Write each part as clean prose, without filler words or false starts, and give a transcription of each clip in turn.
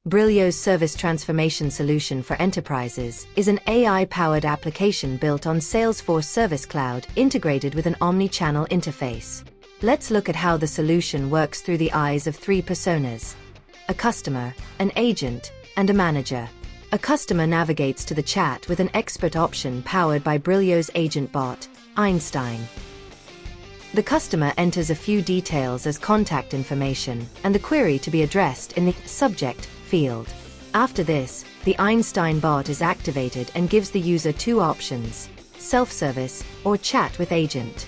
Brillio's Service Transformation Solution for Enterprises is an AI-powered application built on Salesforce Service Cloud integrated with an omni-channel interface. Let's look at how the solution works through the eyes of three personas: a customer, an agent, and a manager. A customer navigates to the chat with an expert option powered by Brillio's agent bot, Einstein. The customer enters a few details as contact information and the query to be addressed in the subject field. After this, the Einstein bot is activated and gives the user two options: self-service or chat with agent.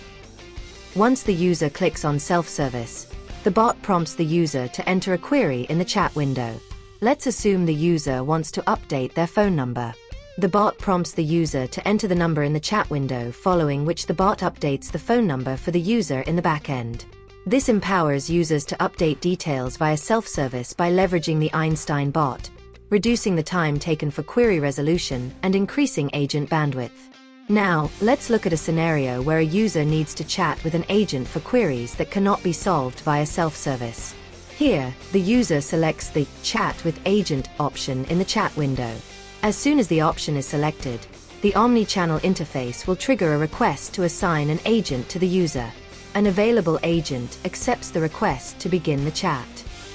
Once the user clicks on self-service, the bot prompts the user to enter a query in the chat window. Let's assume the user wants to update their phone number. The bot prompts the user to enter the number in the chat window, following which the bot updates the phone number for the user in the back end. This empowers users to update details via self-service by leveraging the Einstein bot, reducing the time taken for query resolution and increasing agent bandwidth. Now, let's look at a scenario where a user needs to chat with an agent for queries that cannot be solved via self-service. Here, the user selects the Chat with Agent option in the chat window. As soon as the option is selected, the omni-channel interface will trigger a request to assign an agent to the user. An available agent accepts the request to begin the chat.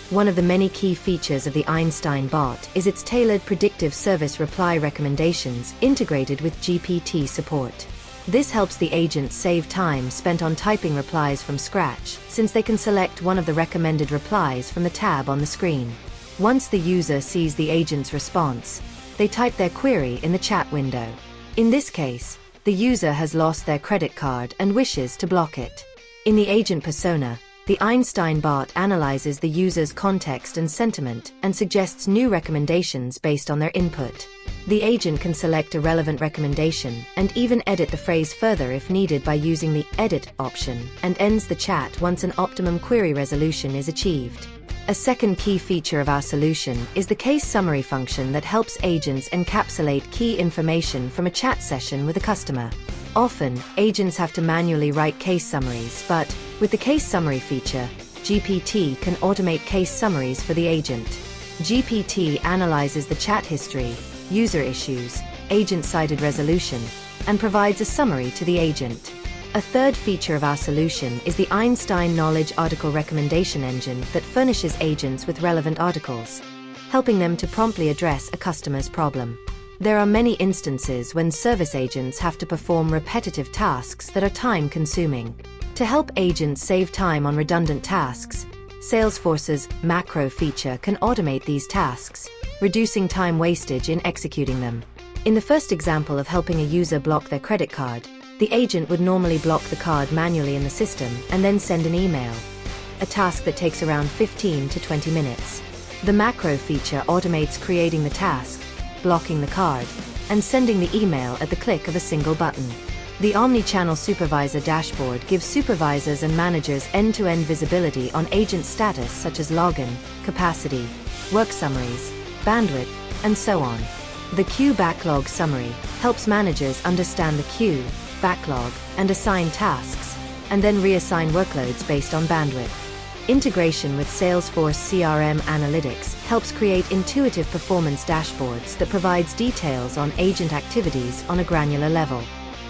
One of the many key features of the Einstein bot is its tailored predictive service reply recommendations integrated with GPT support. This helps the agent save time spent on typing replies from scratch, since they can select one of the recommended replies from the tab on the screen. Once the user sees the agent's response, they type their query in the chat window. In this case, the user has lost their credit card and wishes to block it. In the agent persona, the Einstein bot analyzes the user's context and sentiment and suggests new recommendations based on their input. The agent can select a relevant recommendation and even edit the phrase further if needed by using the Edit option, and ends the chat once an optimum query resolution is achieved. A second key feature of our solution is the case summary function that helps agents encapsulate key information from a chat session with a customer. Often, agents have to manually write case summaries, but with the case summary feature, GPT can automate case summaries for the agent. GPT analyzes the chat history, user issues, agent-sided resolution, and provides a summary to the agent. A third feature of our solution is the Einstein Knowledge Article Recommendation Engine that furnishes agents with relevant articles, helping them to promptly address a customer's problem. There are many instances when service agents have to perform repetitive tasks that are time-consuming. To help agents save time on redundant tasks, Salesforce's macro feature can automate these tasks, reducing time wastage in executing them. In the first example of helping a user block their credit card, the agent would normally block the card manually in the system and then send an email, a task that takes around 15 to 20 minutes. The macro feature automates creating the task, blocking the card, and sending the email at the click of a single button. The Omnichannel Supervisor dashboard gives supervisors and managers end-to-end visibility on agent status such as login, capacity, work summaries, bandwidth, and so on. The queue backlog summary helps managers understand the queue, backlog, and assign tasks, and then reassign workloads based on bandwidth. Integration with Salesforce CRM Analytics helps create intuitive performance dashboards that provides details on agent activities on a granular level.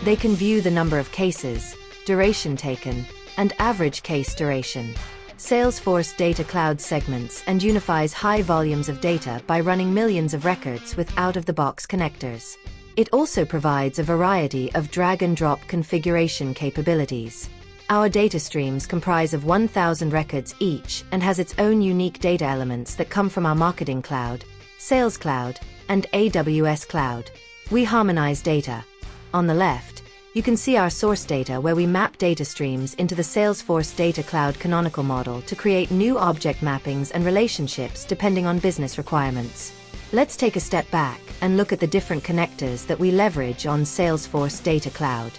They can view the number of cases, duration taken, and average case duration. Salesforce Data Cloud segments and unifies high volumes of data by running millions of records with out-of-the-box connectors. It also provides a variety of drag-and-drop configuration capabilities. Our data streams comprise of 1,000 records each and has its own unique data elements that come from our Marketing Cloud, Sales Cloud, and AWS Cloud. We harmonize data. On the left, you can see our source data where we map data streams into the Salesforce Data Cloud canonical model to create new object mappings and relationships depending on business requirements. Let's take a step back and look at the different connectors that we leverage on Salesforce Data Cloud.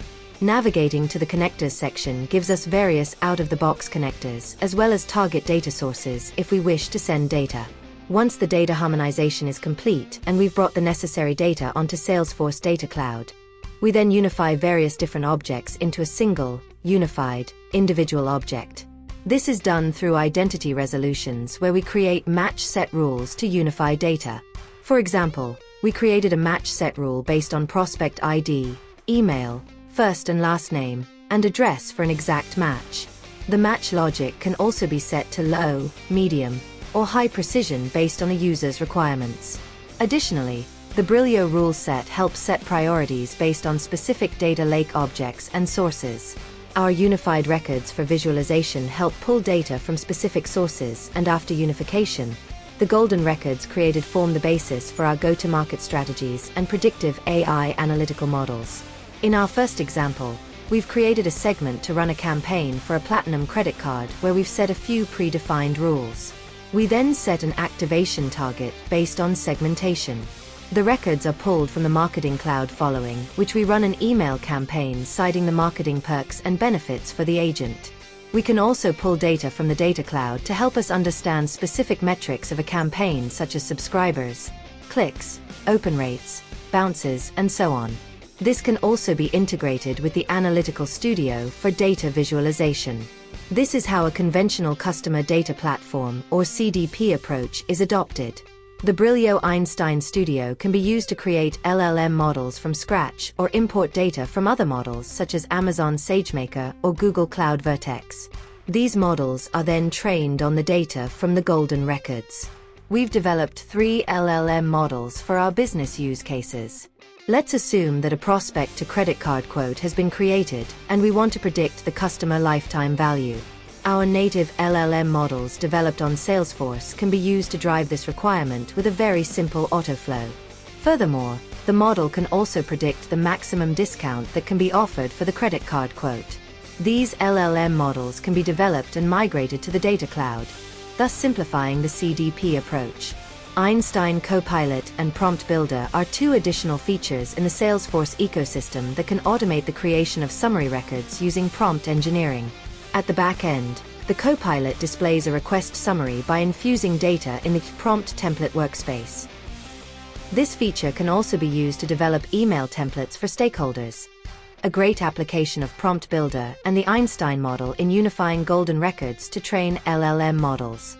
Navigating to the Connectors section gives us various out-of-the-box connectors, as well as target data sources if we wish to send data. Once the data harmonization is complete and we've brought the necessary data onto Salesforce Data Cloud, we then unify various different objects into a single, unified, individual object. This is done through identity resolutions where we create match set rules to unify data. For example, we created a match set rule based on prospect ID, email, first and last name, and address for an exact match. The match logic can also be set to low, medium, or high precision based on a user's requirements. Additionally, the Brillio rule set helps set priorities based on specific data lake objects and sources. Our unified records for visualization help pull data from specific sources, and after unification, the golden records created form the basis for our go-to-market strategies and predictive AI analytical models. In our first example, we've created a segment to run a campaign for a platinum credit card where we've set a few predefined rules. We then set an activation target based on segmentation. The records are pulled from the Marketing Cloud following, which we run an email campaign citing the marketing perks and benefits for the agent. We can also pull data from the Data Cloud to help us understand specific metrics of a campaign such as subscribers, clicks, open rates, bounces, and so on. This can also be integrated with the Analytical Studio for data visualization. This is how a conventional customer data platform or CDP approach is adopted. The Brillio Einstein Studio can be used to create LLM models from scratch or import data from other models such as Amazon SageMaker or Google Cloud Vertex. These models are then trained on the data from the golden records. We've developed 3 LLM models for our business use cases. Let's assume that a prospect to credit card quote has been created and we want to predict the customer lifetime value. Our native LLM models developed on Salesforce can be used to drive this requirement with a very simple autoflow. Furthermore, the model can also predict the maximum discount that can be offered for the credit card quote. These LLM models can be developed and migrated to the Data Cloud, thus simplifying the CDP approach. Einstein Copilot and Prompt Builder are 2 additional features in the Salesforce ecosystem that can automate the creation of summary records using prompt engineering. At the back end, the Copilot displays a request summary by infusing data in the prompt template workspace. This feature can also be used to develop email templates for stakeholders. A great application of Prompt Builder and the Einstein model in unifying golden records to train LLM models.